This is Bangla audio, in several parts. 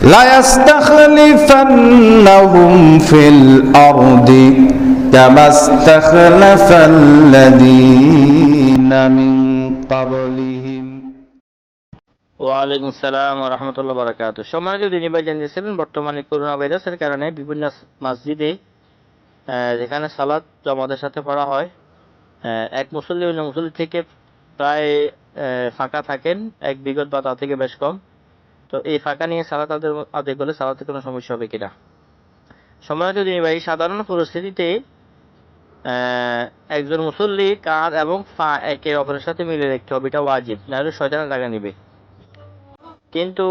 লায়াস্তাখলিফান্নাহুম ফিল আরদি কামা ইস্তাখলাফাল্লাযীনা মিন ক্বাবলিহিম। ওয়ালাইকুম আসসালাম ওয়া রাহমাতুল্লাহি ওয়া বারাকাতুহু। সম্মানিত দিনী ভাই, জানিয়েছিলেন বর্তমানে করোনা ভাইরাসের কারণে বিভিন্ন মসজিদে যেখানে সালাত জামাতের সাথে পড়া হয়, এক মুসল্লি অন্য মুসল্লি থেকে প্রায় ফাঁকা থাকেন, এক বিগত বা তার থেকে বেশ কম। তো এই ফাঁকা নিয়ে সালাত আদায় করলে সালাতে কোনো সমস্যা হবে কিনা? সম্মানিত দিনী ভাই, সাধারণ পরিস্থিতিতে একজন মুসল্লি কাঁধ এবং পা একে অপরের সাথে মিলে রাখতে হবে, এটা ওয়াজিব, নাহলে শয়তানের জায়গা নিবে। কিন্তু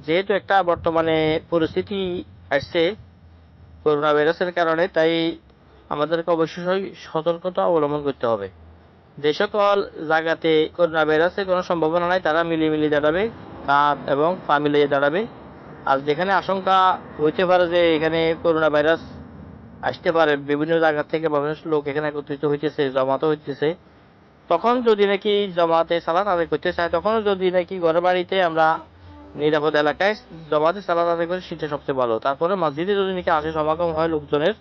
যেহেতু একটা বর্তমানে পরিস্থিতি আসছে করোনা ভাইরাসের কারণে, তাই আমাদেরকে অবশ্যই সতর্কতা অবলম্বন করতে হবে। যে সকল জায়গাতে করোনা ভাইরাসের কোনো সম্ভাবনা নাই, তারা মিলিয়ে দাঁড়াবে, কাঁধ এবং পা মিলিয়ে দাঁড়াবে। আর যেখানে আশঙ্কা হইতে পারে যে এখানে করোনা ভাইরাস আসতে পারে, বিভিন্ন জায়গা থেকে বিভিন্ন লোক এখানে একত্রিত হইতেছে, জমাতে হইতেছে, তখন যদি নাকি জমাতে সালাত আদায় করতে চায়, তখন যদি নাকি ঘরের বাড়িতে আমরা নিরাপদ এলাকায় জমাতে সালাত আদায় করে, সেটা সবচেয়ে ভালো। তারপরে মসজিদে যদি নাকি আসে সমাগম হয় লোকজনের,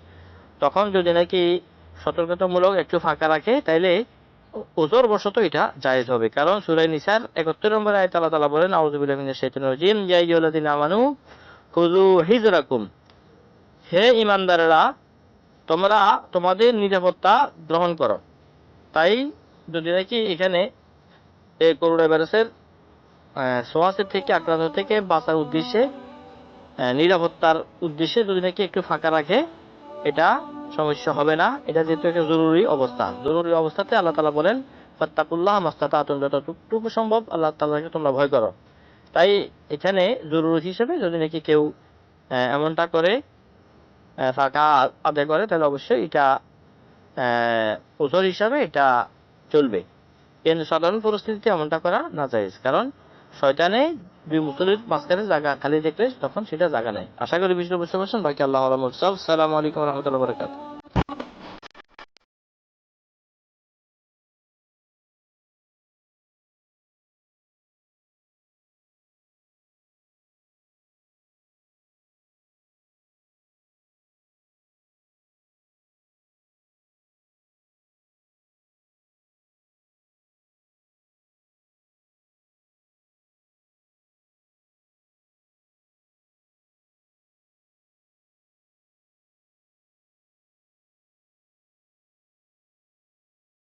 তখন যদি নাকি সতর্কতামূলক একটু ফাঁকা রাখে, তাইলে ওজোর বশত এটা জায়েজ হবে। কারণ সূরা নিসার ৭১ নম্বর আয়াতে আল্লাহ তাআলা বলেন, আউযু বিল্লাহি মিনাশ শাইতানির রাজীম, ইয়া আইয়ুহাল্লাযীনা আমানু খুযু হিযরাকুম, হে ঈমানদারেরা, তোমরা তোমাদের নিরাপত্তা গ্রহণ করো। তাই যদি নাকি এখানে এই করোনা ভাইরাসের ছোঁয়াচে থেকে, আক্রান্ত থেকে বাঁচার উদ্দেশ্যে, নিরাপত্তার উদ্দেশ্যে যদি নাকি একটু ফাঁকা রাখে, এটা সমস্যা হবে না। এটা যেহেতু একটা জরুরি অবস্থাতে আল্লাহ তাআলা বলেন, ফাত্তাকুল্লাহ মাস্তাতাতুম, যতটুকু সম্ভব আল্লাহ তাআলাকে তোমরা ভয় করো। তাই এখানে জরুরি হিসেবে যদি নাকি কেউ এমনটা করে, ফাঁকা আদায় করে, তাহলে অবশ্যই এটা ওজর হিসাবে এটা চলবে। কিন্তু সাধারণ পরিস্থিতিতে এমনটা করা না জায়েজ, কারণ শয়তানে দুই মুসল্লির মাঝখানে জায়গা খালি দেখলে তখন সেটা জায়গা নেয়। আশা করি বিষয়টা বুঝতে পারছেন। বাকি আল্লাহ আলাম। আসসালামু আলাইকুম ওয়া রাহমাতুল্লাহি ওয়া বারাকাতুহু।